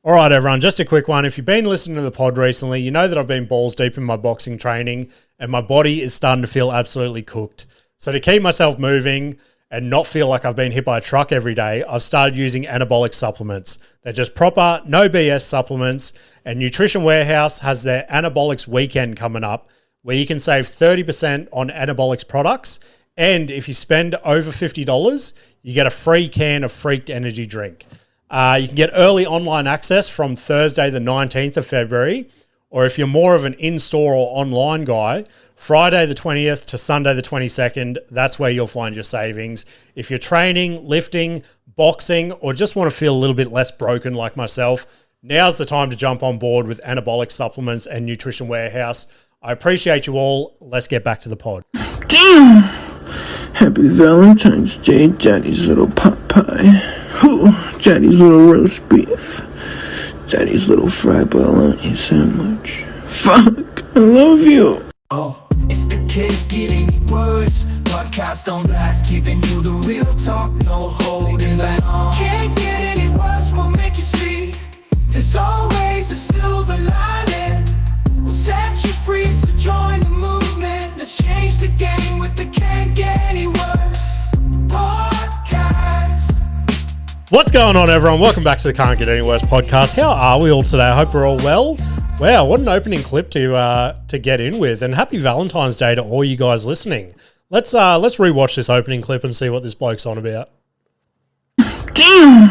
All right, everyone, just a quick one. If you've been listening to the pod recently, you know that I've been balls deep in my boxing training and my body is starting to feel absolutely cooked. So to keep myself moving and not feel like I've been hit by a truck every day, I've started using anabolic supplements. They're just proper, no BS supplements, and Nutrition Warehouse has their Anabolics weekend coming up where you can save 30% on anabolics products, and if you spend over $50, you get a free can of Freaked Energy drink. You can get early online access from Thursday the 19th of February, or if you're more of an in-store or online guy, Friday the 20th to Sunday the 22nd, that's where you'll find your savings. If you're training, lifting, boxing, or just want to feel a little bit less broken like myself, now's the time to jump on board with anabolic supplements and Nutrition Warehouse. I appreciate you all. Let's get back to the pod. Damn! Happy Valentine's Day, Daddy's little pot pie. Ooh, Daddy's little roast beef. Daddy's little fried bologna sandwich. Fuck, I love you. Oh, it's the kid giving words. Podcast on blast, giving you the real talk, no holding back. Can't get any worse, we'll make you see. There's always a silver lining. We'll set you free, so join the movement. Let's change the game with the Can't Get Any Worse podcast. What's going on, everyone? Welcome back to the Can't Get Any Worse podcast. How are we all today? I hope we're all well. Wow, what an opening clip to get in with, and happy Valentine's Day to all you guys listening. Let's rewatch this opening clip and see what this bloke's on about. Damn!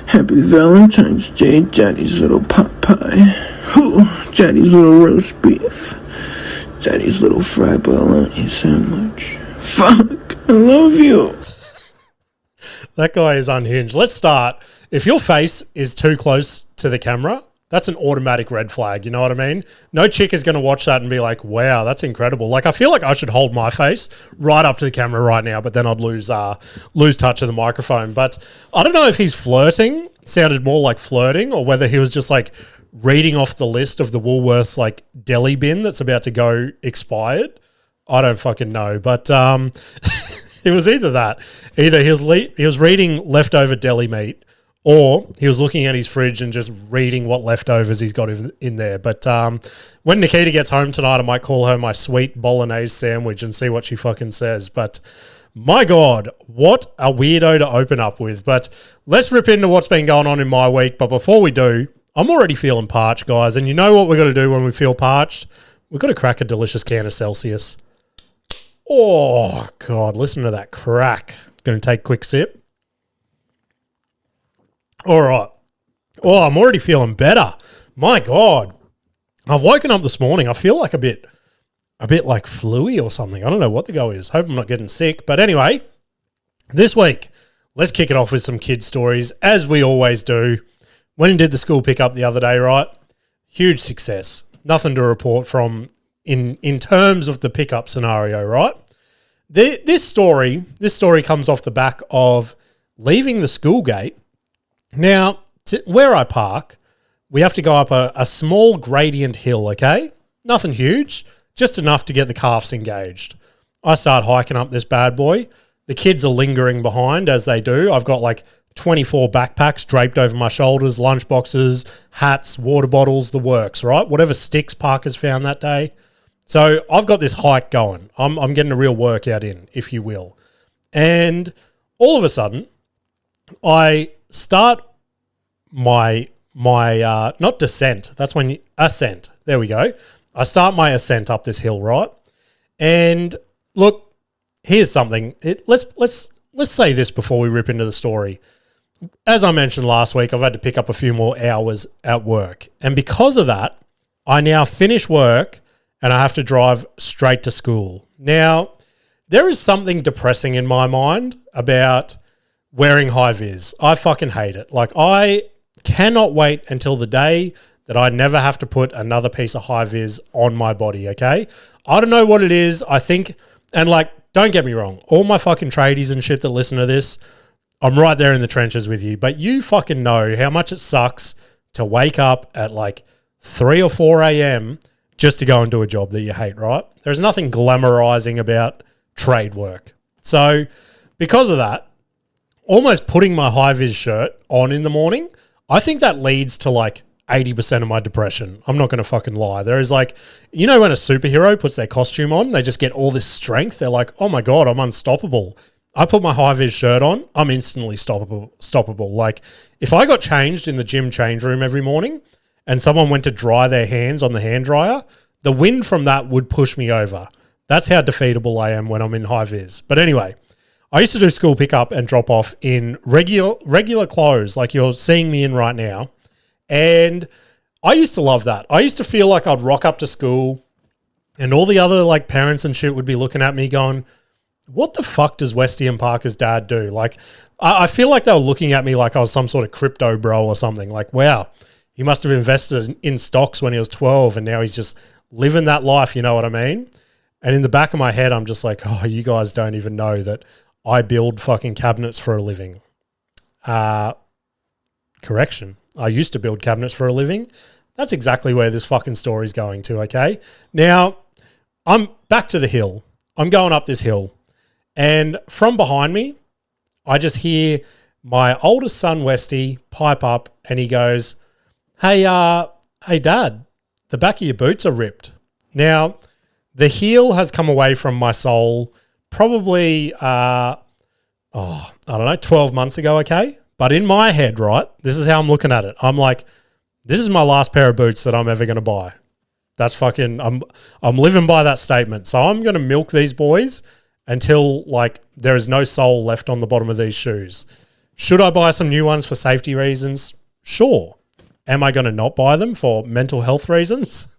Happy Valentine's Day, Daddy's little pot pie. Ooh, Daddy's little roast beef. Daddy's little fried bologna sandwich. Fuck, I love you. That guy is unhinged. Let's start. If your face is too close to the camera, that's an automatic red flag. You know what I mean? No chick is going to watch that and be like, wow, that's incredible. Like, I feel like I should hold my face right up to the camera right now, but then I'd lose touch of the microphone. But I don't know if he's flirting, sounded more like flirting, or whether he was just like reading off the list of the Woolworths like deli bin that's about to go expired. I don't fucking know. But it was either that. Either he was reading leftover deli meat, or he was looking at his fridge and just reading what leftovers he's got in there. But when Nikita gets home tonight, I might call her my sweet bolognese sandwich and see what she fucking says. But my God, what a weirdo to open up with. But let's rip into what's been going on in my week. But before we do, I'm already feeling parched, guys. And you know what we've got to do when we feel parched? We've got to crack a delicious can of Celsius. Oh, God, listen to that crack. Going to take a quick sip. All right. Oh, I'm already feeling better. My God. I've woken up this morning. I feel like a bit like flu-y or something. I don't know what the go is. Hope I'm not getting sick. But anyway, this week, let's kick it off with some kid stories, as we always do. Went and did the school pickup the other day, right? Huge success. Nothing to report from in terms of the pickup scenario, right? This story comes off the back of leaving the school gate. Now, where I park, we have to go up a small gradient hill, okay? Nothing huge, just enough to get the calves engaged. I start hiking up this bad boy. The kids are lingering behind, as they do. I've got like 24 backpacks draped over my shoulders, lunch boxes, hats, water bottles, the works, right? Whatever sticks Parker's found that day. So I've got this hike going. I'm getting a real workout in, if you will. And all of a sudden, I start my not descent. That's when ascent. There we go. I start my ascent up this hill, right? And look, here's something. Let's say this before we rip into the story. As I mentioned last week, I've had to pick up a few more hours at work. And because of that, I now finish work and I have to drive straight to school. Now, there is something depressing in my mind about wearing hi-vis. I fucking hate it. Like, I cannot wait until the day that I never have to put another piece of hi-vis on my body, okay? I don't know what it is. I think, and like, don't get me wrong, all my fucking tradies and shit that listen to this, I'm right there in the trenches with you, but you fucking know how much it sucks to wake up at like 3 or 4 a.m. just to go and do a job that you hate, right? There's nothing glamorizing about trade work. So because of that, almost putting my hi-vis shirt on in the morning, I think that leads to like 80% of my depression. I'm not going to fucking lie. There is like, you know, when a superhero puts their costume on, they just get all this strength. They're like, oh my God, I'm unstoppable. I put my hi-vis shirt on, I'm instantly stoppable. Like if I got changed in the gym change room every morning and someone went to dry their hands on the hand dryer, the wind from that would push me over. That's how defeatable I am when I'm in hi-vis. But anyway, I used to do school pickup and drop off in regular clothes like you're seeing me in right now. And I used to love that. I used to feel like I'd rock up to school and all the other like parents and shit would be looking at me going, what the fuck does Westy and Parker's dad do? Like, I feel like they were looking at me like I was some sort of crypto bro or something. Like, wow, he must have invested in stocks when he was 12 and now he's just living that life, you know what I mean? And in the back of my head, I'm just like, oh, you guys don't even know that I build fucking cabinets for a living. Correction. I used to build cabinets for a living. That's exactly where this fucking story's going to, okay? Now, I'm back to the hill. I'm going up this hill. And from behind me, I just hear my oldest son, Westy, pipe up and he goes, hey, Dad, the back of your boots are ripped. Now, the heel has come away from my sole probably, 12 months ago, okay? But in my head, right, this is how I'm looking at it. I'm like, this is my last pair of boots that I'm ever going to buy. That's fucking, I'm living by that statement. So I'm going to milk these boys until like there is no sole left on the bottom of these shoes. Should I buy some new ones for safety reasons? Sure. Am I going to not buy them for mental health reasons?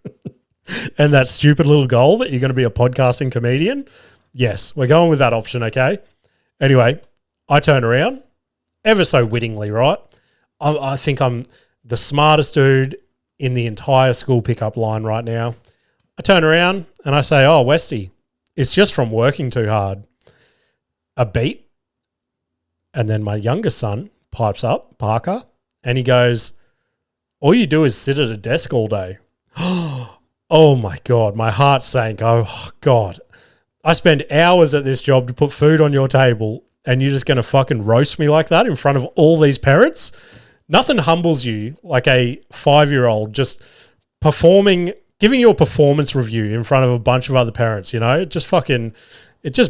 And that stupid little goal that you're going to be a podcasting comedian? Yes, we're going with that option, okay? Anyway, I turn around, ever so wittingly, right? I think I'm the smartest dude in the entire school pickup line right now. I turn around and I say, oh, Westy, it's just from working too hard. A beat. And then my youngest son pipes up, Parker, and he goes, all you do is sit at a desk all day. Oh my God, my heart sank. Oh God. I spend hours at this job to put food on your table and you're just going to fucking roast me like that in front of all these parents? Nothing humbles you like a 5-year-old just giving you a performance review in front of a bunch of other parents, you know? It just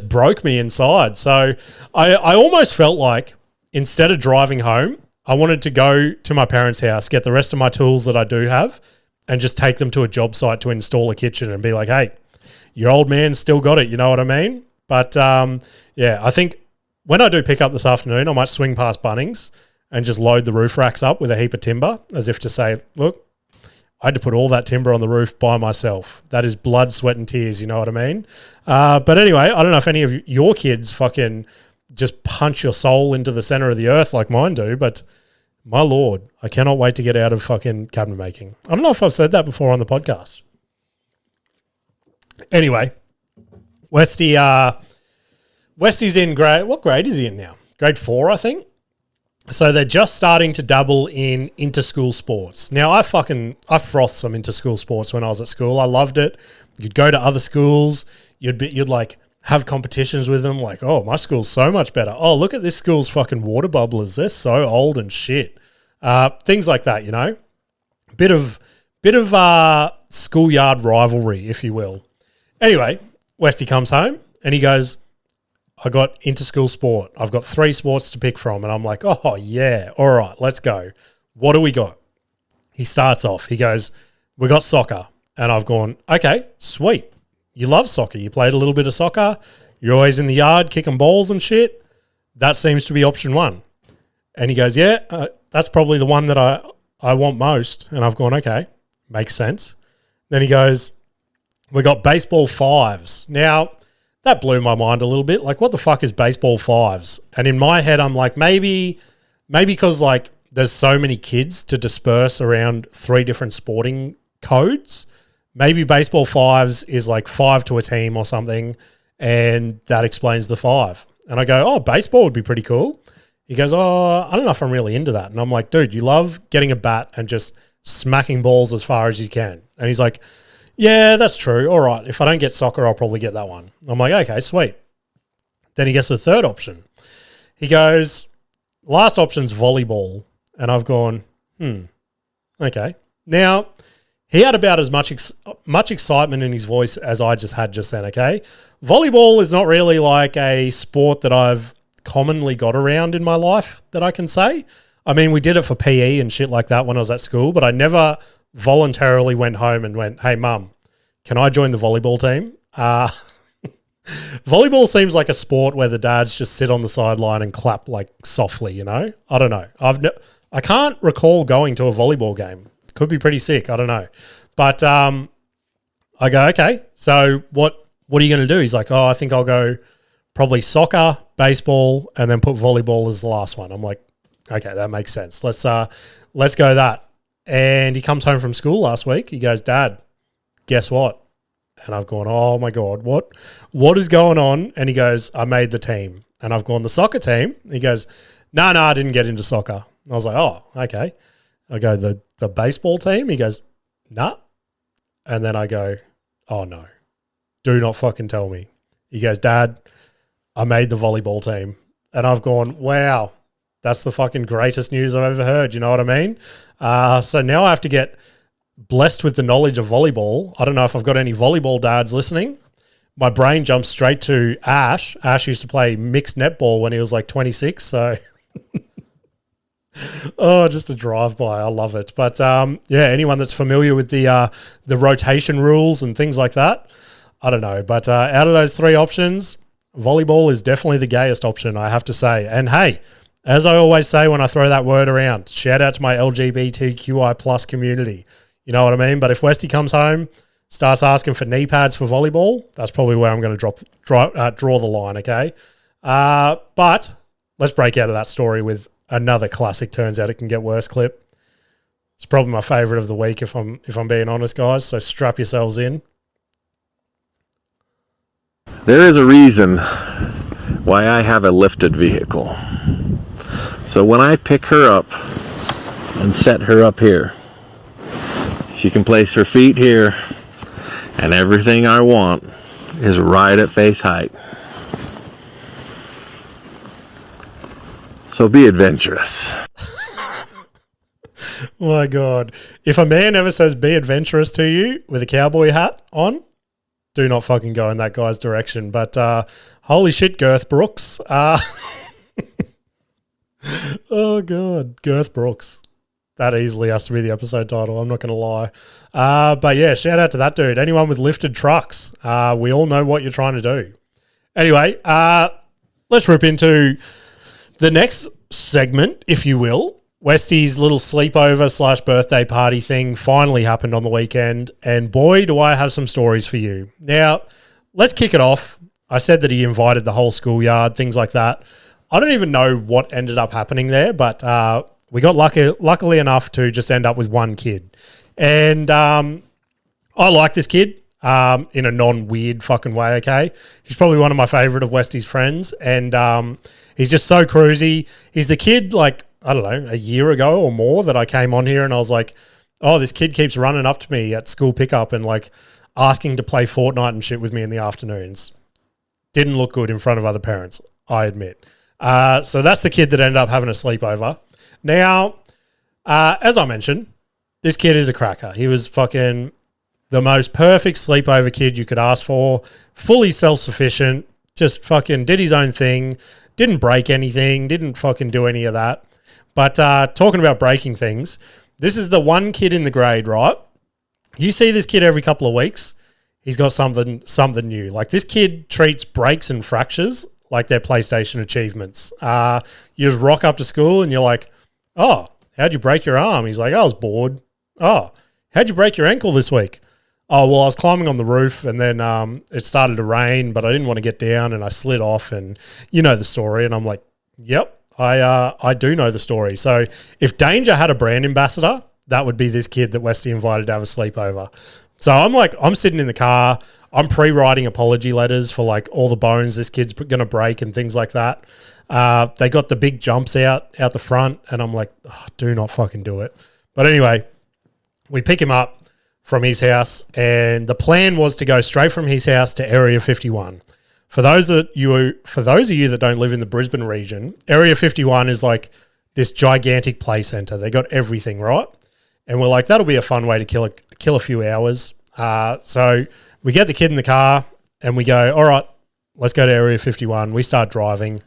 broke me inside. So I almost felt like instead of driving home, I wanted to go to my parents' house, get the rest of my tools that I do have and just take them to a job site to install a kitchen and be like, hey, your old man still got it, you know what I mean? But yeah, I think when I do pick up this afternoon, I might swing past Bunnings and just load the roof racks up with a heap of timber as if to say, look, I had to put all that timber on the roof by myself. That is blood, sweat and tears, you know what I mean? But anyway, I don't know if any of your kids fucking just punch your soul into the center of the earth like mine do, but my Lord, I cannot wait to get out of fucking cabinet making. I don't know if I've said that before on the podcast. Anyway, Westy's in what grade is he in now? Grade 4, I think. So they're just starting to dabble in interschool sports. Now, I frothed some interschool sports when I was at school. I loved it. You'd go to other schools. You'd like have competitions with them. Like, oh, my school's so much better. Oh, look at this school's fucking water bubblers. They're so old and shit. Things like that, you know. Bit of schoolyard rivalry, if you will. Anyway, Westy comes home and he goes, I got interschool sport. I've got 3 sports to pick from. And I'm like, oh, yeah. All right, let's go. What do we got? He starts off. He goes, we got soccer. And I've gone, okay, sweet. You love soccer. You played a little bit of soccer. You're always in the yard kicking balls and shit. That seems to be option 1. And he goes, yeah, that's probably the one that I want most. And I've gone, okay, makes sense. Then he goes, we got baseball 5s. Now, that blew my mind a little bit. Like, what the fuck is baseball 5s? And in my head, I'm like, maybe because like there's so many kids to disperse around 3 different sporting codes. Maybe baseball 5s is like 5 to a team or something, and that explains the 5. And I go, oh, baseball would be pretty cool. He goes, oh, I don't know if I'm really into that. And I'm like, dude, you love getting a bat and just smacking balls as far as you can. And he's like, yeah, that's true. All right. If I don't get soccer, I'll probably get that one. I'm like, okay, sweet. Then he gets the 3rd option. He goes, last option's volleyball. And I've gone, Okay. Now, he had about as much excitement in his voice as I just had just then, okay? Volleyball is not really like a sport that I've commonly got around in my life that I can say. I mean, we did it for PE and shit like that when I was at school, but I never voluntarily went home and went, hey, mum, can I join the volleyball team? Volleyball seems like a sport where the dads just sit on the sideline and clap like softly, you know? I don't know. I can't recall going to a volleyball game. Could be pretty sick. I don't know. But I go, okay, so what are you going to do? He's like, I think I'll go probably soccer, baseball, and then put volleyball as the last one. I'm like, okay, that makes sense. Let's go that. And he comes home from school last week. He goes, Dad, guess what? And I've gone, oh my God, what is going on? And he goes, I made the team. And I've gone, the soccer team? He goes, no, I didn't get into soccer. And I was like, oh, okay. I go, the baseball team? He goes, nah. And then I go, oh no, do not fucking tell me. He goes, Dad, I made the volleyball team. And I've gone, wow, that's the fucking greatest news I've ever heard. You know what I mean? So now I have to get blessed with the knowledge of volleyball. I don't know if I've got any volleyball dads listening. My brain jumps straight to Ash. Ash used to play mixed netball when he was like 26. So, just a drive-by. I love it. But anyone that's familiar with the rotation rules and things like that, I don't know. But out of those three options, volleyball is definitely the gayest option, I have to say. And hey, as I always say when I throw that word around, shout out to my LGBTQI plus community. You know what I mean? But if Westy comes home, starts asking for knee pads for volleyball, that's probably where I'm going to draw the line, okay? But let's break out of that story with another classic turns out it can get worse clip. It's probably my favourite of the week if I'm being honest, guys, so strap yourselves in. There is a reason why I have a lifted vehicle. So when I pick her up and set her up here, she can place her feet here, and everything I want is right at face height. So be adventurous. My God. If a man ever says be adventurous to you with a cowboy hat on, do not fucking go in that guy's direction. But holy shit, Girth Brooks. Oh, God. Girth Brooks. That easily has to be the episode title. I'm not going to lie. But yeah, shout out to that dude. Anyone with lifted trucks, we all know what you're trying to do. Anyway, let's rip into the next segment, if you will. Westy's little sleepover / birthday party thing finally happened on the weekend. And boy, do I have some stories for you. Now, let's kick it off. I said that he invited the whole schoolyard, things like that. I don't even know what ended up happening there, but we got luckily enough to just end up with one kid. And I like this kid in a non-weird fucking way, okay? He's probably one of my favourite of Westy's friends. And he's just so cruisy. He's the kid, like, I don't know, a year ago or more that I came on here and I was like, oh, this kid keeps running up to me at school pickup and, like, asking to play Fortnite and shit with me in the afternoons. Didn't look good in front of other parents, I admit. So that's the kid that ended up having a sleepover. Now, as I mentioned, this kid is a cracker. He was fucking the most perfect sleepover kid you could ask for, fully self-sufficient, just fucking did his own thing, didn't break anything, didn't fucking do any of that. But talking about breaking things, this is the one kid in the grade, right? You see this kid every couple of weeks, he's got something new. Like, this kid treats breaks and fractures like they're PlayStation achievements. You just rock up to school and you're like, oh, how'd you break your arm? He's like, I was bored. Oh, how'd you break your ankle this week? Oh, well, I was climbing on the roof and then it started to rain, but I didn't want to get down and I slid off, and you know the story. And I'm like, yep, I do know the story. So if Danger had a brand ambassador, that would be this kid that Westy invited to have a sleepover. So I'm sitting in the car, I'm pre-writing apology letters for like all the bones this kid's going to break and things like that. They got the big jumps out the front, and I'm like, oh, do not fucking do it. But anyway, we pick him up from his house, and the plan was to go straight from his house to Area 51. For those of you that don't live in the Brisbane region, Area 51 is like this gigantic play center. They got everything, right? And we're like, that'll be a fun way to kill a few hours. So we get the kid in the car and we go, all right, let's go to Area 51. We start driving.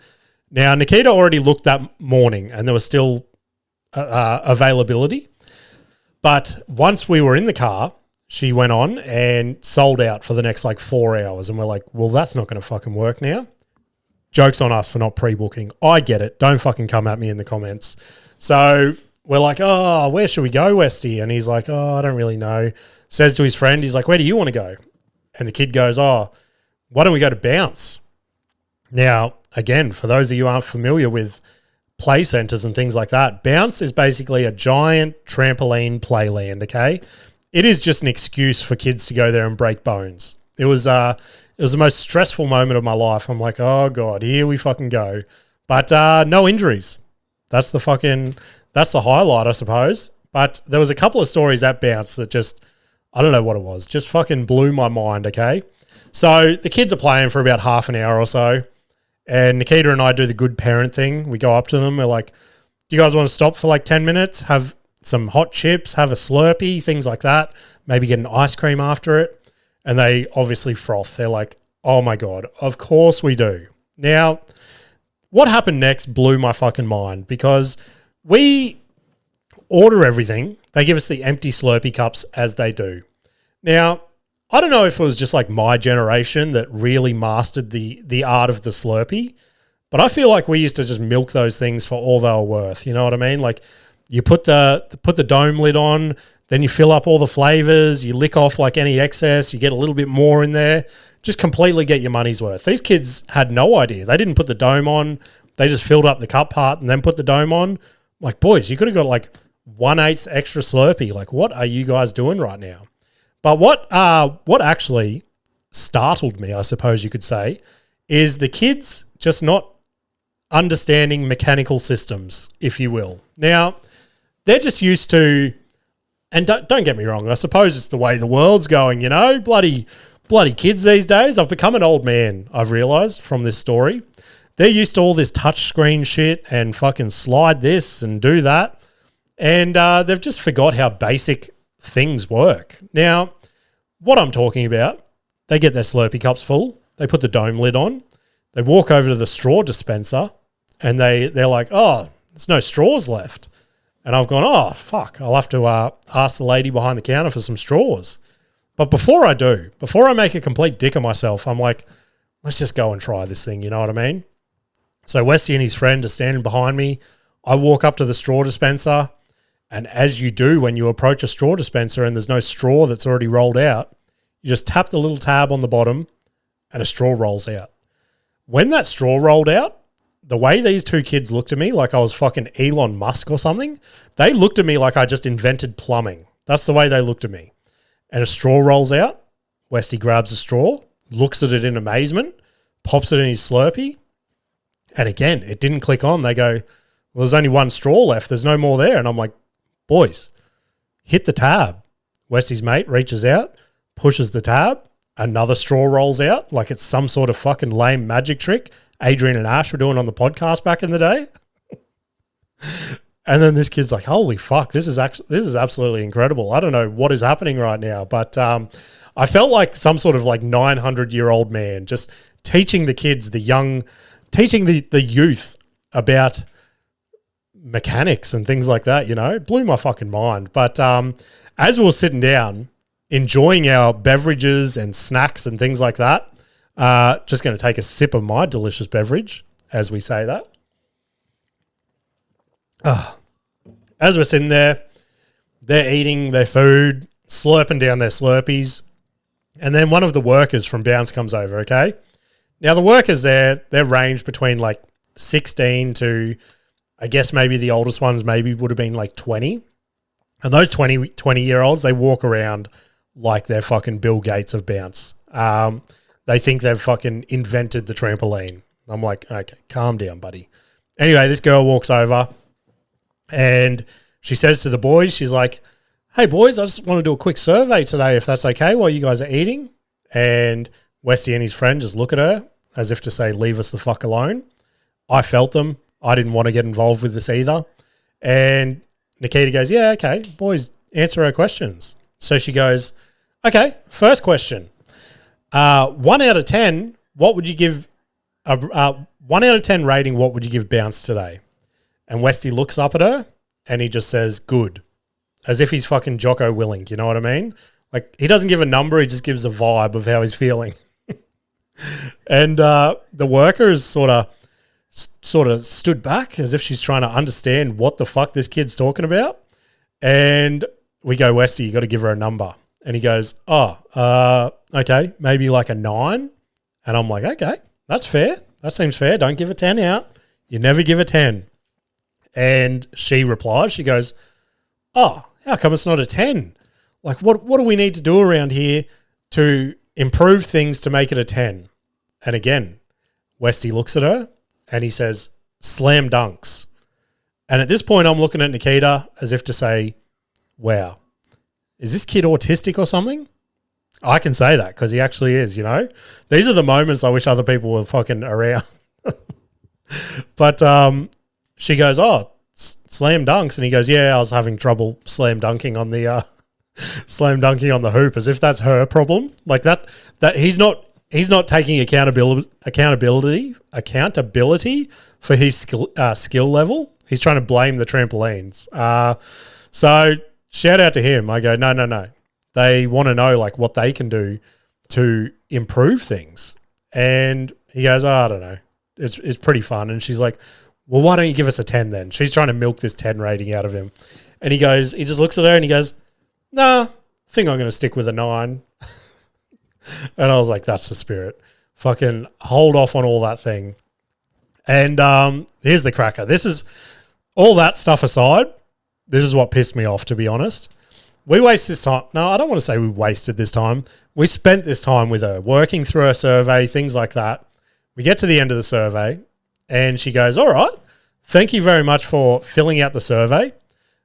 Now, Nikita already looked that morning and there was still availability. But once we were in the car, she went on and sold out for the next 4 hours. And we're like, well, that's not going to fucking work now. Joke's on us for not pre-booking. I get it. Don't fucking come at me in the comments. So we're like, oh, where should we go, Westy? And he's like, oh, I don't really know. Says to his friend, he's like, where do you want to go? And the kid goes, oh, why don't we go to Bounce? Now, again, for those of you who aren't familiar with play centers and things like that, Bounce is basically a giant trampoline playland, okay? It is just an excuse for kids to go there and break bones. It was the most stressful moment of my life. I'm like, oh, God, here we fucking go. But no injuries. That's the highlight, I suppose. But there was a couple of stories at Bounce that just, I don't know what it was, just fucking blew my mind, okay? So the kids are playing for about half an hour or so, and Nikita and I do the good parent thing. We go up to them. We're like, do you guys want to stop for 10 minutes, have some hot chips, have a Slurpee, things like that, maybe get an ice cream after it? And they obviously froth. They're like, oh, my God, of course we do. Now, what happened next blew my fucking mind because we order everything. They give us the empty Slurpee cups as they do. Now, I don't know if it was just my generation that really mastered the art of the Slurpee, but I feel like we used to just milk those things for all they were worth. You know what I mean? You put the dome lid on, then you fill up all the flavors, you lick off any excess, you get a little bit more in there, just completely get your money's worth. These kids had no idea. They didn't put the dome on. They just filled up the cup part and then put the dome on. Boys, you could have got 1/8 extra Slurpee. What are you guys doing right now? But what actually startled me, I suppose you could say, is the kids just not understanding mechanical systems, if you will. Now, they're just used to, and don't get me wrong, I suppose it's the way the world's going, bloody kids these days. I've become an old man, I've realised from this story. They're used to all this touchscreen shit and fucking slide this and do that. And they've just forgot how basic things work. Now, what I'm talking about, they get their Slurpee cups full, they put the dome lid on, they walk over to the straw dispenser, and they're like, oh, there's no straws left. And I've gone, oh, fuck, I'll have to ask the lady behind the counter for some straws. But before I make a complete dick of myself, I'm like, let's just go and try this thing, you know what I mean? So Westy and his friend are standing behind me. I walk up to the straw dispenser, and as you do when you approach a straw dispenser and there's no straw that's already rolled out, you just tap the little tab on the bottom and a straw rolls out. When that straw rolled out, the way these two kids looked at me like I was fucking Elon Musk or something, they looked at me like I just invented plumbing. That's the way they looked at me. And a straw rolls out. Westy grabs a straw, looks at it in amazement, pops it in his Slurpee. And again, it didn't click on. They go, well, there's only one straw left. There's no more there. And I'm like, boys, hit the tab. Westy's mate reaches out, pushes the tab. Another straw rolls out like it's some sort of fucking lame magic trick Adrian and Ash were doing on the podcast back in the day. And then this kid's like, holy fuck, this is absolutely incredible. I don't know what is happening right now, but I felt like some sort of 900-year-old man just teaching the kids, teaching the youth about mechanics and things like that, It blew my fucking mind. But as we were sitting down, enjoying our beverages and snacks and things like that, just going to take a sip of my delicious beverage as we say that. As we're sitting there, they're eating their food, slurping down their Slurpees, and then one of the workers from Bounce comes over, okay? Now, the workers there, they're ranged between 16 to, I guess maybe the oldest ones maybe would have been 20. And those 20-year-olds, they walk around like they're fucking Bill Gates of Bounce. They think they've fucking invented the trampoline. I'm like, okay, calm down, buddy. Anyway, this girl walks over and she says to the boys, she's like, hey, boys, I just want to do a quick survey today, if that's okay, while you guys are eating. And Westy and his friend just look at her as if to say, leave us the fuck alone. I felt them. I didn't want to get involved with this either. And Nikita goes, yeah, okay, boys, answer her questions. So she goes, okay, first question. 1 out of 10, what would you give, 1 out of 10 rating, what would you give Bounce today? And Westy looks up at her and he just says, good. As if he's fucking Jocko Willink, you know what I mean? Like, he doesn't give a number, he just gives a vibe of how he's feeling. And the worker is sort of stood back as if she's trying to understand what the fuck this kid's talking about. And we go, Westy, you got to give her a number. And he goes, okay, maybe like a 9. And I'm like, okay, that's fair. That seems fair. Don't give a 10 out. You never give a 10. And she replies, she goes, how come it's not a 10? Like, what do we need to do around here to improve things to make it a 10? And again, Westy looks at her and he says, slam dunks. And at this point, I'm looking at Nikita as if to say, wow, is this kid autistic or something? I can say that because he actually is, you know? These are the moments I wish other people were fucking around. But she goes, slam dunks. And he goes, yeah, I was having trouble slam dunking on the hoop, as if that's her problem. Like that he's not taking accountability for his skill level. He's trying to blame the trampolines. So shout out to him. I go, no. They want to know like what they can do to improve things. And he goes, I don't know. It's pretty fun. And she's like, well, why don't you give us a 10 then? She's trying to milk this 10 rating out of him. And he just looks at her and he goes, nah, I think I'm going to stick with a 9. And I was like, that's the spirit. Fucking hold off on all that thing. And here's the cracker. This is all that stuff aside. This is what pissed me off, to be honest. We waste this time. No, I don't want to say we wasted this time. We spent this time with her, working through her survey, things like that. We get to the end of the survey and she goes, all right, thank you very much for filling out the survey.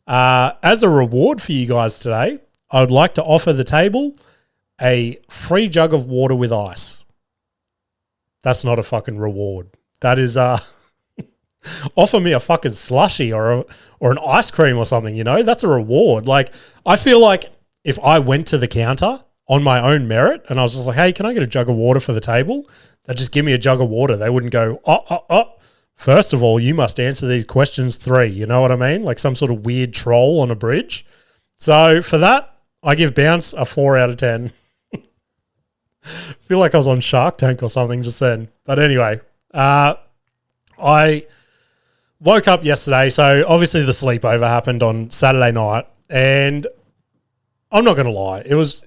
As a reward for you guys today, I would like to offer the table a free jug of water with ice. That's not a fucking reward. That is offer me a fucking slushie or an ice cream or something, you know? That's a reward. Like, I feel like if I went to the counter on my own merit and I was just like, hey, can I get a jug of water for the table? They'd just give me a jug of water. They wouldn't go, first of all, you must answer these questions 3. You know what I mean? Like some sort of weird troll on a bridge. So for that, I give Bounce a 4 out of 10. Feel like I was on Shark Tank or something just then. But anyway, I woke up yesterday. So obviously the sleepover happened on Saturday night, and I'm not going to lie. It was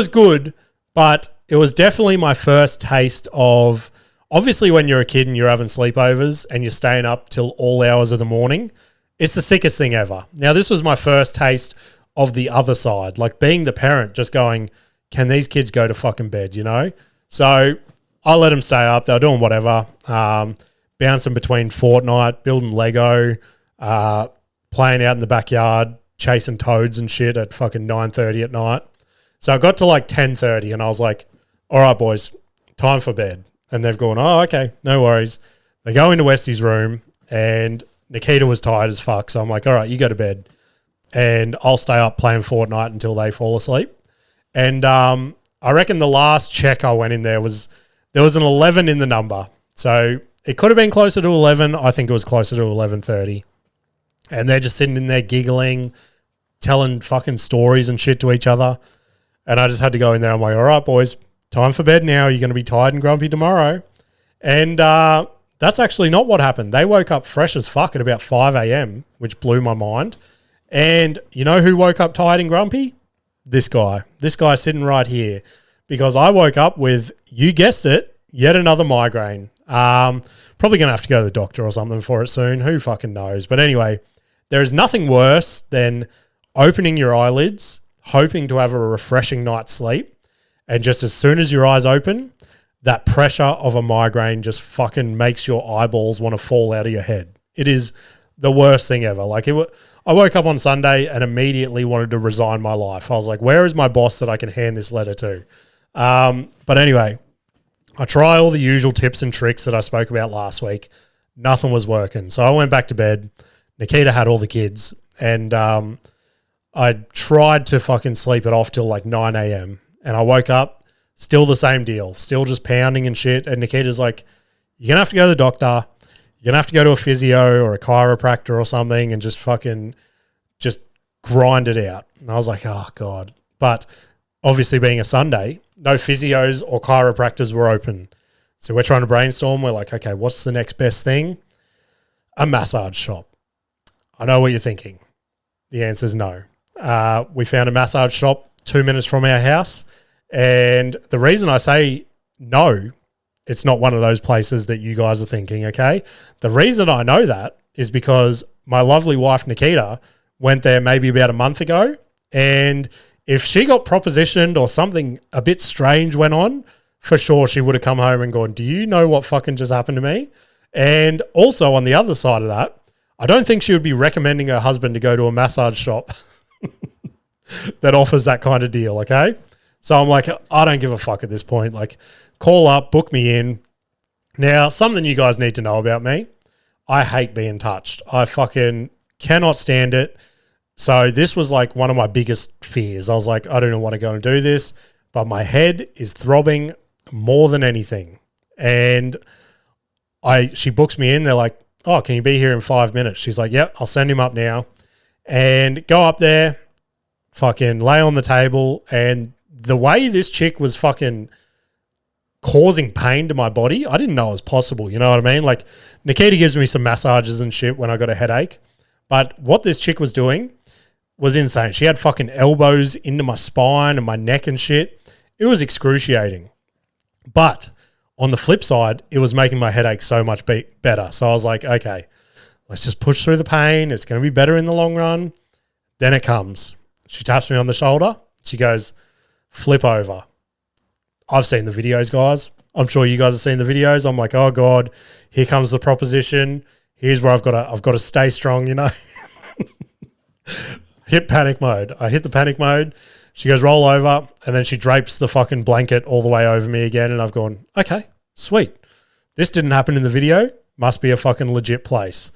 good, but it was definitely my first taste of, obviously when you're a kid and you're having sleepovers and you're staying up till all hours of the morning, it's the sickest thing ever. Now, this was my first taste of the other side, like being the parent, just going, can these kids go to fucking bed, you know? So I let them stay up. They were doing whatever, bouncing between Fortnite, building Lego, playing out in the backyard, chasing toads and shit at fucking 9:30 at night. So I got to like 10:30 and I was like, all right, boys, time for bed. And they've gone, oh, okay, no worries. They go into Westy's room and Nikita was tired as fuck. So I'm like, all right, you go to bed and I'll stay up playing Fortnite until they fall asleep. And I reckon the last check I went in there was an 11 in the number. So it could have been closer to 11. I think it was closer to 11:30. And they're just sitting in there giggling, telling fucking stories and shit to each other. And I just had to go in there. I'm like, all right, boys, time for bed now. You're going to be tired and grumpy tomorrow. And that's actually not what happened. They woke up fresh as fuck at about 5 a.m., which blew my mind. And you know who woke up tired and grumpy? This guy sitting right here, because I woke up with, you guessed it, yet another migraine. Probably going to have to go to the doctor or something for it soon. Who fucking knows? But anyway, there is nothing worse than opening your eyelids, hoping to have a refreshing night's sleep, and just as soon as your eyes open, that pressure of a migraine just fucking makes your eyeballs want to fall out of your head. It is the worst thing ever. Like I woke up on Sunday and immediately wanted to resign my life. I was like, where is my boss that I can hand this letter to? But anyway, I try all the usual tips and tricks that I spoke about last week. Nothing was working. So I went back to bed. Nikita had all the kids, and I tried to fucking sleep it off till like 9 a.m. And I woke up, still the same deal, still just pounding and shit. And Nikita's like, you're going to have to go to the doctor. You're going to have to go to a physio or a chiropractor or something and just fucking just grind it out. And I was like, oh, God. But obviously being a Sunday, no physios or chiropractors were open. So we're trying to brainstorm. We're like, okay, what's the next best thing? A massage shop. I know what you're thinking. The answer is no. We found a massage shop 2 minutes from our house. And the reason I say no, it's not one of those places that you guys are thinking, okay? The reason I know that is because my lovely wife, Nikita, went there maybe about a month ago. And if she got propositioned or something a bit strange went on, for sure she would have come home and gone, do you know what fucking just happened to me? And also on the other side of that, I don't think she would be recommending her husband to go to a massage shop that offers that kind of deal, okay? So I'm like, I don't give a fuck at this point. Like, call up, book me in. Now, something you guys need to know about me, I hate being touched. I fucking cannot stand it. So this was like one of my biggest fears. I was like, I don't want to go and do this, but my head is throbbing more than anything. And she books me in. They're like, oh, can you be here in 5 minutes? She's like, yep, I'll send him up now. And go up there, fucking lay on the table. And the way this chick was fucking causing pain to my body, I didn't know it was possible. You know what I mean? Like, Nikita gives me some massages and shit when I got a headache. But what this chick was doing was insane. She had fucking elbows into my spine and my neck and shit. It was excruciating. But on the flip side, it was making my headache so much better. So I was like, okay, let's just push through the pain. It's going to be better in the long run. Then it comes. She taps me on the shoulder. She goes, flip over. I've seen the videos, guys. I'm sure you guys have seen the videos. I'm like, oh God, here comes the proposition. Here's where I've got to stay strong, you know. Hit panic mode. I hit the panic mode. She goes, roll over, and then she drapes the fucking blanket all the way over me again, and I've gone, okay, sweet. This didn't happen in the video. Must be a fucking legit place.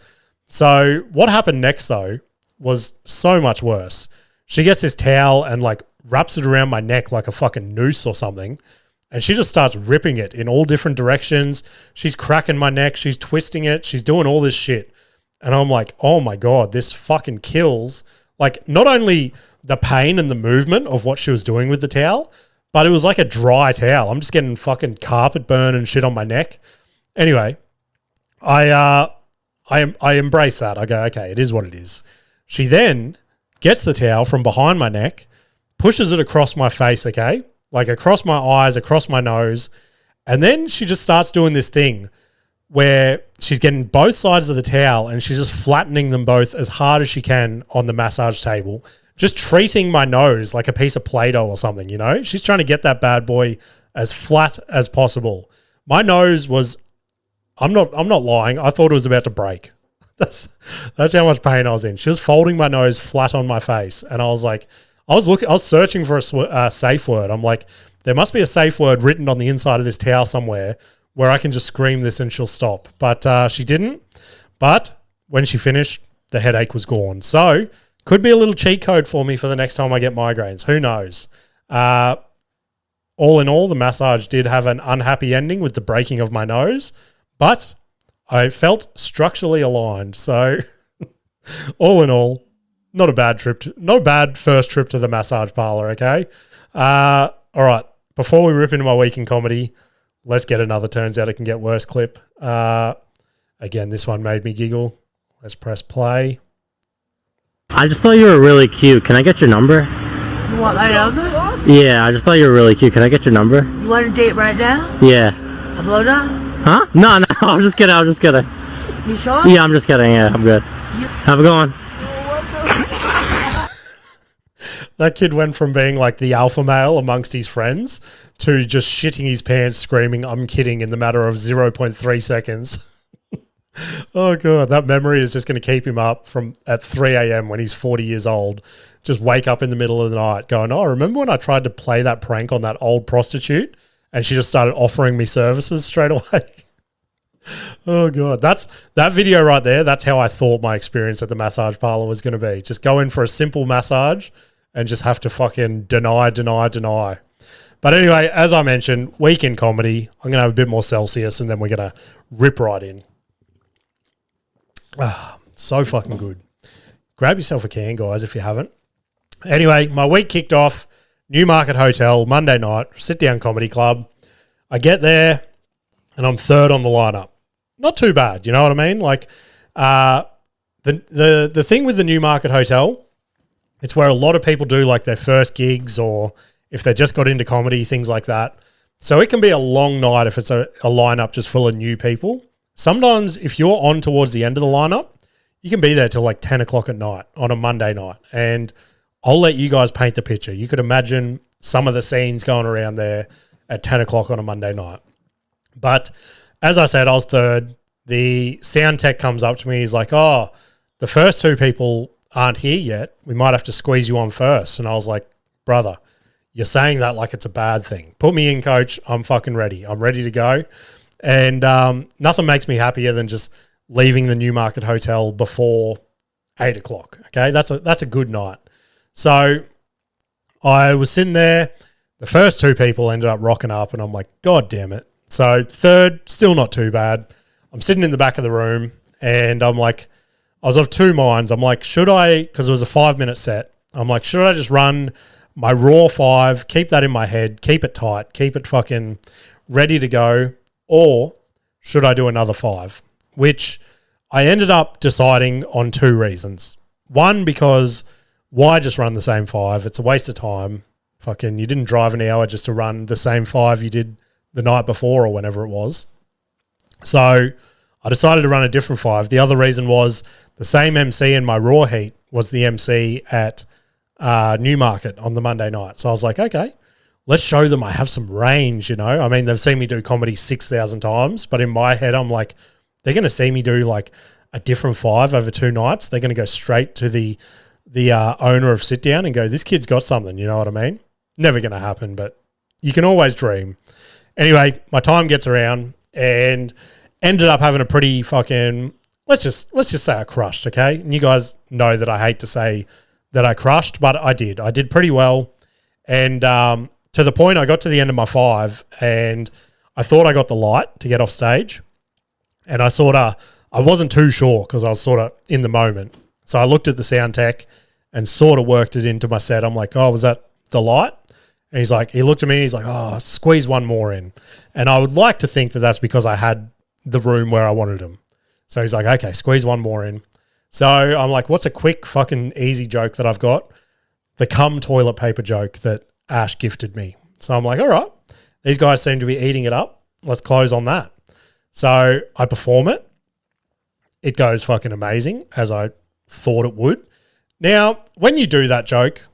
So what happened next, though, was so much worse. She gets this towel and, like, wraps it around my neck like a fucking noose or something, and she just starts ripping it in all different directions. She's cracking my neck. She's twisting it. She's doing all this shit. And I'm like, oh, my God, this fucking kills. Like, not only the pain and the movement of what she was doing with the towel, but it was like a dry towel. I'm just getting fucking carpet burn and shit on my neck. Anyway, I embrace that. I go, okay, it is what it is. She then gets the towel from behind my neck, pushes it across my face, okay, like across my eyes, across my nose, and then she just starts doing this thing where she's getting both sides of the towel and she's just flattening them both as hard as she can on the massage table, just treating my nose like a piece of Play-Doh or something, you know? She's trying to get that bad boy as flat as possible. My nose was, I'm not lying, I thought it was about to break. That's how much pain I was in. She was folding my nose flat on my face, and I was like, I was searching for a safe word. I'm like, there must be a safe word written on the inside of this towel somewhere where I can just scream this and she'll stop. But she didn't. But when she finished, the headache was gone. So could be a little cheat code for me for the next time I get migraines. Who knows? All in all, the massage did have an unhappy ending with the breaking of my nose, but I felt structurally aligned. So all in all, not a bad first trip to the massage parlor, okay? All right, before we rip into my week in comedy, let's get another Turns Out It Can Get Worse clip. Again, this one made me giggle. Let's press play. I just thought you were really cute. Can I get your number? You want my number? Yeah, I just thought you were really cute. Can I get your number? You want a date right now? Yeah. A blow down? Huh? No, I'm just kidding. You sure? Yeah, I'm just kidding. Yeah, I'm good. Have a good one. That kid went from being like the alpha male amongst his friends to just shitting his pants, screaming, I'm kidding, in the matter of 0.3 seconds. Oh, God, that memory is just going to keep him up from at 3 a.m. when he's 40 years old. Just wake up in the middle of the night going, oh, remember when I tried to play that prank on that old prostitute and she just started offering me services straight away? Oh God, that video right there. That's how I thought my experience at the massage parlor was going to be. Just go in for a simple massage and just have to fucking deny. But anyway, as I mentioned, weekend comedy. I'm going to have a bit more Celsius and then we're going to rip right in. So fucking good. Grab yourself a can, guys, if you haven't. Anyway, my week kicked off. Newmarket Hotel, Monday night, sit-down comedy club. I get there and I'm third on the lineup. Not too bad, you know what I mean? Like, the thing with the Newmarket Hotel, it's where a lot of people do like their first gigs or if they just got into comedy, things like that. So it can be a long night if it's a lineup just full of new people. Sometimes if you're on towards the end of the lineup, you can be there till like 10 o'clock at night on a Monday night. And I'll let you guys paint the picture. You could imagine some of the scenes going around there at 10 o'clock on a Monday night. But as I said, I was third. The sound tech comes up to me. He's like, oh, the first two people aren't here yet. We might have to squeeze you on first. And I was like, brother, you're saying that like it's a bad thing. Put me in, coach. I'm fucking ready. I'm ready to go. And nothing makes me happier than just leaving the Newmarket Hotel before 8 o'clock. Okay, that's a good night. So I was sitting there. The first two people ended up rocking up, and I'm like, God damn it. So third, still not too bad. I'm sitting in the back of the room, and I'm like, I was of two minds. I'm like, should I, because it was a 5-minute set, I'm like, should I just run my raw 5, keep that in my head, keep it tight, keep it fucking ready to go, or should I do another 5? Which I ended up deciding on 2 reasons. One, because why just run the same 5? It's a waste of time. Fucking, you didn't drive an hour just to run the same 5 you did the night before or whenever it was. So I decided to run a different 5. The other reason was the same MC in my raw heat was the MC at Newmarket on the Monday night. So I was like, okay, let's show them I have some range, you know. I mean, they've seen me do comedy 6,000 times, but in my head, I'm like, they're going to see me do like a different 5 over 2 nights. They're going to go straight to the owner of Sit Down and go, this kid's got something, you know what I mean? Never going to happen, but you can always dream. Anyway, my time gets around and ended up having a pretty fucking, let's just say I crushed, okay? And you guys know that I hate to say that I crushed, but I did. I did pretty well. And to the point I got to the end of my 5 and I thought I got the light to get off stage. And I wasn't too sure because I was sort of in the moment. So I looked at the sound tech and sort of worked it into my set. I'm like, oh, was that the light? And he looked at me, he's like, oh, squeeze one more in. And I would like to think that that's because I had the room where I wanted him. So he's like, okay, squeeze one more in. So I'm like, what's a quick fucking easy joke that I've got? The cum toilet paper joke that Ash gifted me. So I'm like, all right, these guys seem to be eating it up. Let's close on that. So I perform it. It goes fucking amazing, as I thought it would. Now, when you do that joke,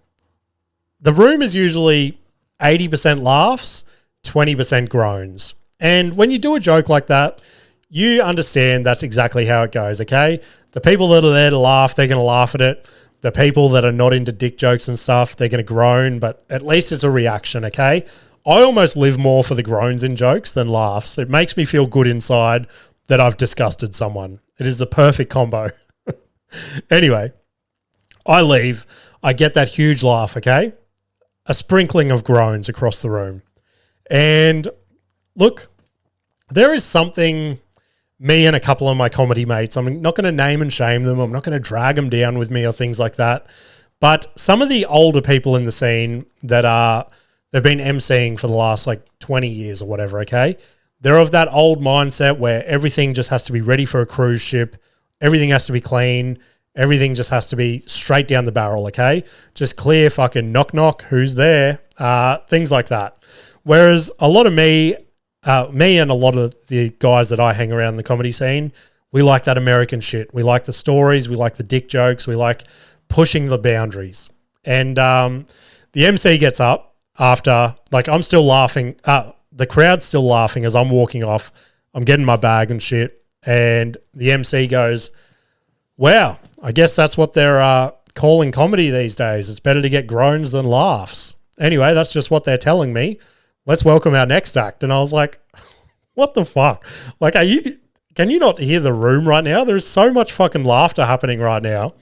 the room is usually 80% laughs, 20% groans. And when you do a joke like that, you understand that's exactly how it goes, okay? The people that are there to laugh, they're going to laugh at it. The people that are not into dick jokes and stuff, they're going to groan, but at least it's a reaction, okay? I almost live more for the groans in jokes than laughs. It makes me feel good inside that I've disgusted someone. It is the perfect combo. Anyway, I leave. I get that huge laugh, okay? A sprinkling of groans across the room. And look, there is something, me and a couple of my comedy mates, I'm not going to name and shame them. I'm not going to drag them down with me or things like that. But some of the older people in the scene that they've been emceeing for the last like 20 years or whatever, okay? They're of that old mindset where everything just has to be ready for a cruise ship. Everything has to be clean. Everything just has to be straight down the barrel, okay? Just clear fucking knock knock, who's there? Things like that. Whereas a lot of me and a lot of the guys that I hang around the comedy scene, we like that American shit. We like the stories. We like the dick jokes. We like pushing the boundaries. And the MC gets up after, like, I'm still laughing. The crowd's still laughing as I'm walking off. I'm getting my bag and shit. And the MC goes, wow, I guess that's what they're calling comedy these days. It's better to get groans than laughs. Anyway, that's just what they're telling me. Let's welcome our next act. And I was like, what the fuck? Like, are you can you not hear the room right now? There's so much fucking laughter happening right now.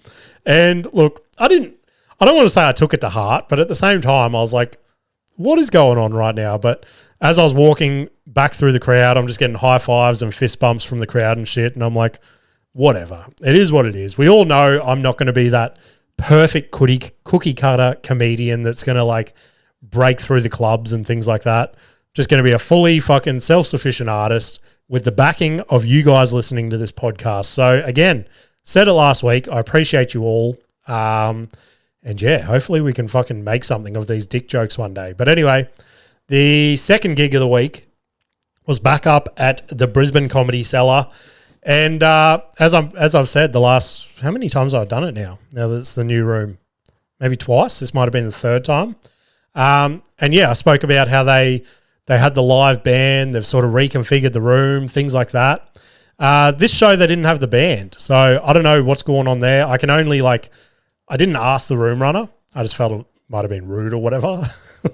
And look, I don't want to say I took it to heart, but at the same time, I was like, what is going on right now? But as I was walking back through the crowd, I'm just getting high fives and fist bumps from the crowd and shit. And I'm like, whatever. It is what it is. We all know I'm not going to be that perfect cookie cutter comedian that's going to like break through the clubs and things like that. Just going to be a fully fucking self-sufficient artist with the backing of you guys listening to this podcast. So again, said it last week. I appreciate you all. And yeah, hopefully we can fucking make something of these dick jokes one day. But anyway, the second gig of the week was back up at the Brisbane Comedy Cellar. And as I've said, the last, how many times have I done it now? Now that it's the new room, maybe twice. This might have been the third time. And yeah, I spoke about how they had the live band. They've sort of reconfigured the room, things like that. This show, they didn't have the band. So I don't know what's going on there. I can only I didn't ask the room runner. I just felt it might have been rude or whatever.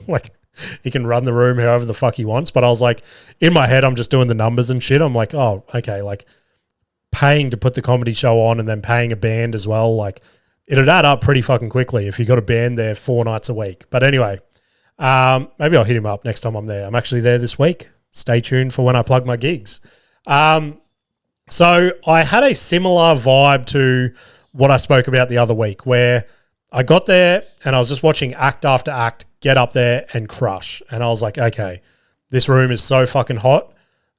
Like, he can run the room however the fuck he wants. But I was like, in my head, I'm just doing the numbers and shit. I'm like, oh, okay, like paying to put the comedy show on and then paying a band as well. Like, it'd add up pretty fucking quickly if you got a band there 4 nights a week. But anyway, maybe I'll hit him up next time I'm there. I'm actually there this week. Stay tuned for when I plug my gigs. So I had a similar vibe to what I spoke about the other week, where I got there and I was just watching act after act get up there and crush. And I was like, okay, this room is so fucking hot.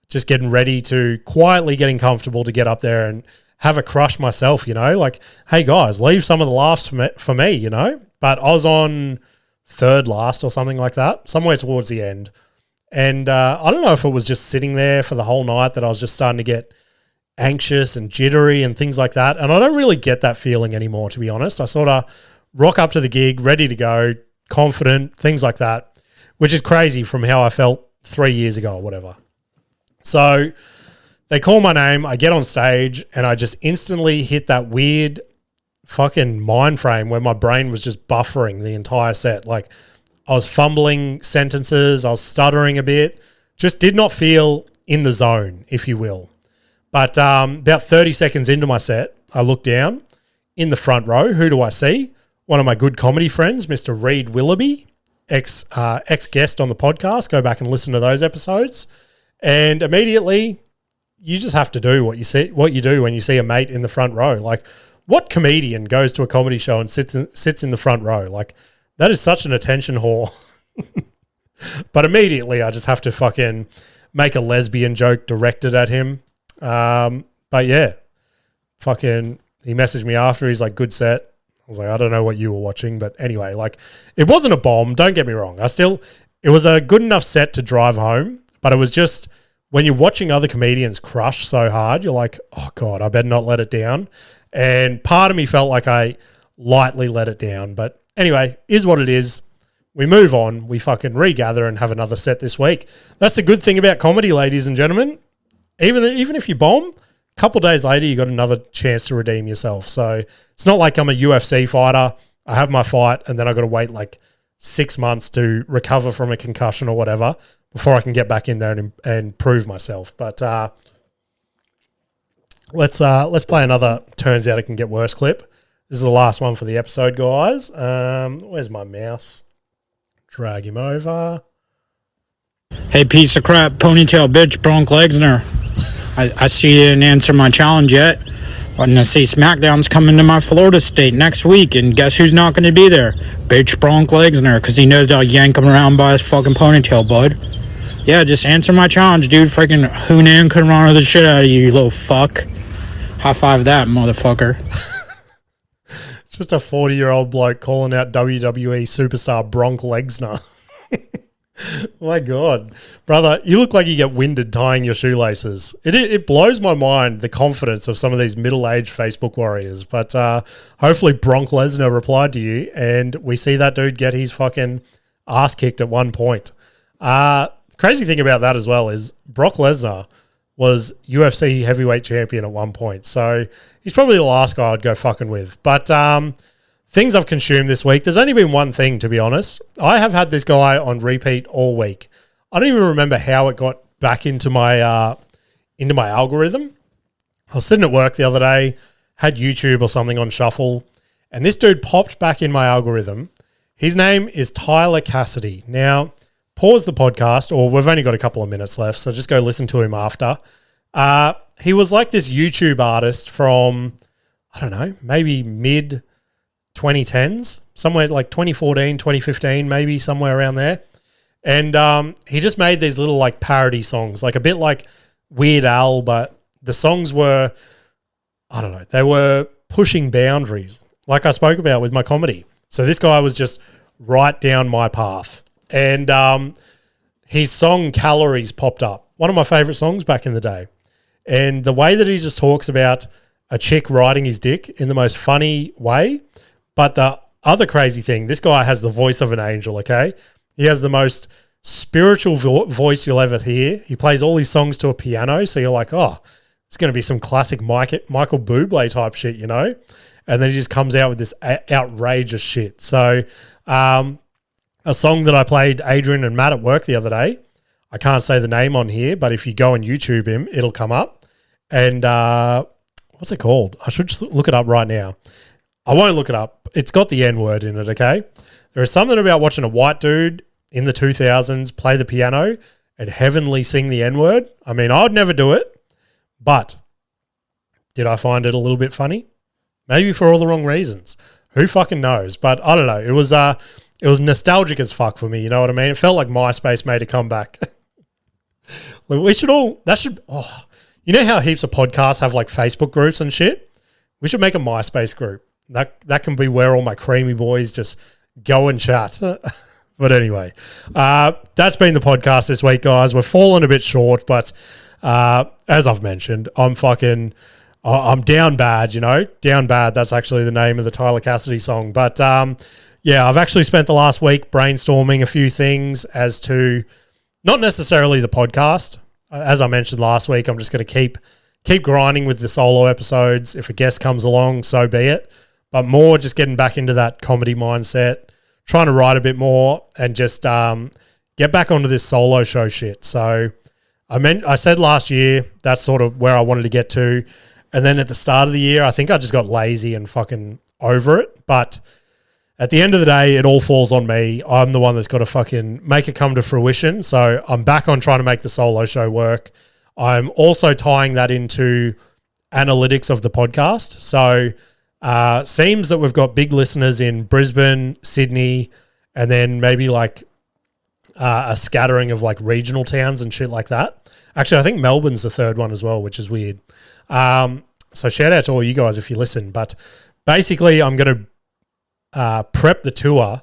Just getting ready to quietly getting comfortable to get up there and have a crush myself, you know, like, hey guys, leave some of the laughs for me, you know. But I was on third last or something like that, somewhere towards the end. And I don't know if it was just sitting there for the whole night that I was just starting to get anxious and jittery and things like that. And I don't really get that feeling anymore, to be honest. I sort of rock up to the gig, ready to go, confident, things like that, which is crazy from how I felt 3 years ago or whatever. So they call my name, I get on stage, and I just instantly hit that weird fucking mind frame where my brain was just buffering the entire set. Like, I was fumbling sentences, I was stuttering a bit, just did not feel in the zone, if you will. But about 30 seconds into my set, I look down in the front row. Who do I see? One of my good comedy friends, Mr. Reed Willoughby, ex-guest on the podcast. Go back and listen to those episodes. And immediately, you just have to do what you do when you see a mate in the front row. Like, what comedian goes to a comedy show and sits in the front row? Like, that is such an attention whore. But immediately, I just have to fucking make a lesbian joke directed at him. But yeah, fucking, he messaged me after. He's like, good set. I was like, I don't know what you were watching, but anyway, like, it wasn't a bomb. Don't get me wrong. It was a good enough set to drive home, but it was just, when you're watching other comedians crush so hard, you're like, oh God, I better not let it down. And part of me felt like I lightly let it down, but anyway, is what it is. We move on. We fucking regather and have another set this week. That's the good thing about comedy, ladies and gentlemen. Even if you bomb, a couple of days later, you got another chance to redeem yourself. So it's not like I'm a UFC fighter. I have my fight and then I got to wait like 6 months to recover from a concussion or whatever before I can get back in there and prove myself. But let's play another turns out it can get worse clip. This is the last one for the episode, guys. Where's my mouse? Drag him over. Hey, piece of crap, ponytail bitch, Bronk Legsner. I see you didn't answer my challenge yet. Wanting to see SmackDown's coming to my Florida state next week, and guess who's not going to be there? Bitch Bronk Legsner, because he knows I'll yank him around by his fucking ponytail, bud. Yeah, just answer my challenge, dude. Freaking Hunan Karana the shit out of you, you little fuck. High five that, motherfucker. Just a 40-year-old bloke calling out WWE superstar Bronk Legsner. My God. Brother, you look like you get winded tying your shoelaces. It blows my mind, the confidence of some of these middle-aged Facebook warriors. But hopefully Bronk Lesnar replied to you, and we see that dude get his fucking ass kicked at one point. Crazy thing about that as well is Brock Lesnar was UFC heavyweight champion at one point. So he's probably the last guy I'd go fucking with. But things I've consumed this week, there's only been one thing, to be honest. I have had this guy on repeat all week. I don't even remember how it got back into my algorithm, I was sitting at work the other day, had YouTube or something on shuffle, and this dude popped back in my algorithm. His name is Tyler Cassidy. Now, pause the podcast, or we've only got a couple of minutes left, so just go listen to him after. He was like this YouTube artist from, I don't know, maybe mid 2010s, somewhere like 2014, 2015, maybe somewhere around there. And he just made these little like parody songs, like a bit like Weird Al, but the songs were, I don't know, they were pushing boundaries, like I spoke about with my comedy. So this guy was just right down my path. And his song Calories popped up, one of my favorite songs back in the day. And the way that he just talks about a chick riding his dick in the most funny way. But the other crazy thing, this guy has the voice of an angel, okay? He has the most spiritual voice you'll ever hear. He plays all his songs to a piano, so you're like, oh, it's going to be some classic Michael Bublé type shit, you know? And then he just comes out with this outrageous shit. So a song that I played Adrian and Matt at work the other day, I can't say the name on here, but if you go and YouTube him, it'll come up. And what's it called? I should just look it up right now. I won't look it up. It's got the N-word in it, okay? There is something about watching a white dude in the 2000s play the piano and heavenly sing the N-word. I mean, I would never do it, but did I find it a little bit funny? Maybe for all the wrong reasons. Who fucking knows? But I don't know. It was nostalgic as fuck for me, you know what I mean? It felt like MySpace made a comeback. You know how heaps of podcasts have like Facebook groups and shit? We should make a MySpace group. That can be where all my creamy boys just go and chat. But anyway, that's been the podcast this week, guys. We're falling a bit short, but as I've mentioned, I'm down bad, you know? Down bad, that's actually the name of the Tyler Cassidy song. But yeah, I've actually spent the last week brainstorming a few things as to not necessarily the podcast. As I mentioned last week, I'm just going to keep grinding with the solo episodes. If a guest comes along, so be it. But more just getting back into that comedy mindset, trying to write a bit more and just get back onto this solo show shit. So I said last year that's sort of where I wanted to get to. And then at the start of the year, I think I just got lazy and fucking over it. But at the end of the day, it all falls on me. I'm the one that's got to fucking make it come to fruition. So I'm back on trying to make the solo show work. I'm also tying that into analytics of the podcast. So seems that we've got big listeners in Brisbane, Sydney, and then maybe like a scattering of like regional towns and shit like that. Actually, I think Melbourne's the third one as well, which is weird. So shout out to all you guys if you listen. But basically, I'm going to prep the tour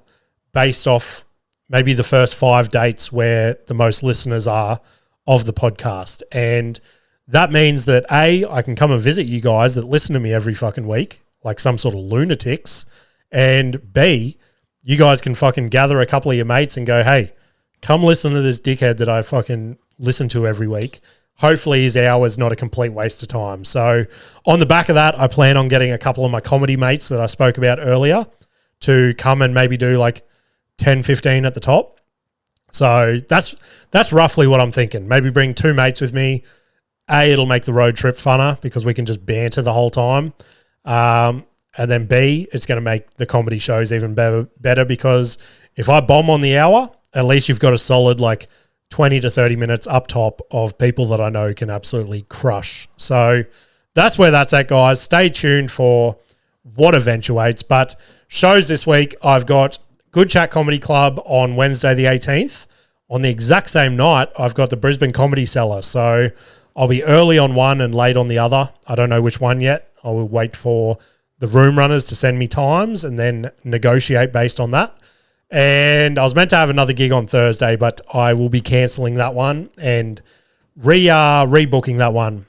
based off maybe the first 5 dates where the most listeners are of the podcast. And that means that A, I can come and visit you guys that listen to me every fucking week, like some sort of lunatics. And B, you guys can fucking gather a couple of your mates and go, hey, come listen to this dickhead that I fucking listen to every week. Hopefully his hour is not a complete waste of time. So on the back of that, I plan on getting a couple of my comedy mates that I spoke about earlier to come and maybe do like 10, 15 at the top. So that's roughly what I'm thinking. Maybe bring 2 mates with me. A, it'll make the road trip funner because we can just banter the whole time. And then B, it's going to make the comedy shows even better because if I bomb on the hour, at least you've got a solid like 20 to 30 minutes up top of people that I know can absolutely crush. So that's where that's at, guys. Stay tuned for what eventuates. But shows this week, I've got Good Chat Comedy Club on Wednesday the 18th. On the exact same night, I've got the Brisbane Comedy Cellar. So I'll be early on one and late on the other. I don't know which one yet. I will wait for the room runners to send me times and then negotiate based on that. And I was meant to have another gig on Thursday, but I will be cancelling that one and rebooking that one.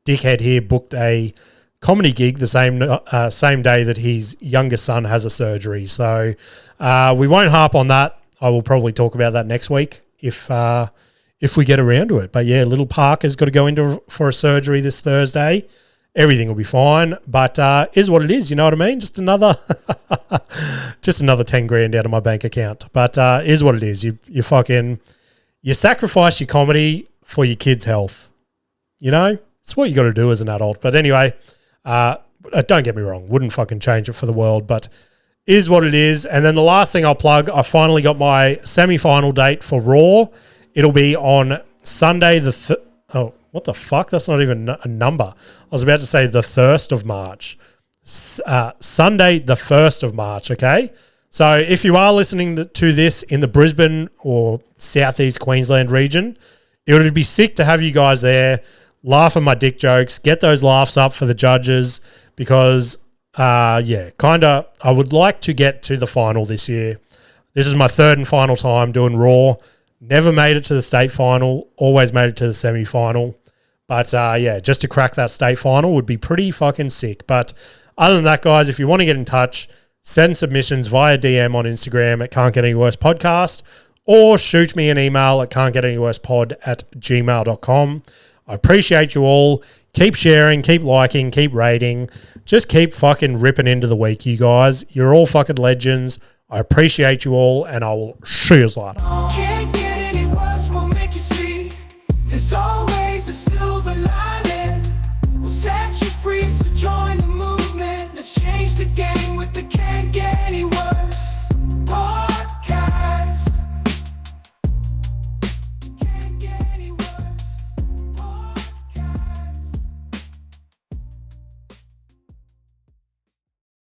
Dickhead here booked a comedy gig the same day that his youngest son has a surgery. So we won't harp on that. I will probably talk about that next week if we get around to it. But yeah, little Parker's got to go into for a surgery this Thursday. Everything will be fine, but is what it is. You know what I mean? Just another 10 grand out of my bank account. But is what it is. You sacrifice your comedy for your kids' health. You know, it's what you got to do as an adult. But anyway, don't get me wrong, wouldn't fucking change it for the world, but is what it is. And then the last thing I'll plug, I finally got my semi-final date for Raw. It'll be on Sunday oh, what the fuck? That's not even a number. I was about to say the 1st of March. Sunday, the 1st of March, okay? So if you are listening to this in the Brisbane or Southeast Queensland region, it would be sick to have you guys there, laugh at my dick jokes, get those laughs up for the judges because, I would like to get to the final this year. This is my 3rd and final time doing Raw. Never made it to the state final, always made it to the semi-final. But, just to crack that state final would be pretty fucking sick. But other than that, guys, if you want to get in touch, send submissions via DM on Instagram at Can't Get Any Worse Podcast, or shoot me an email at can'tgetanywOrsePod@gmail.com. I appreciate you all. Keep sharing, keep liking, keep rating. Just keep fucking ripping into the week, you guys. You're all fucking legends. I appreciate you all, and I will see you later. Can't get any worse, we'll make you see. There's always a silver lining. We'll set you free, so join the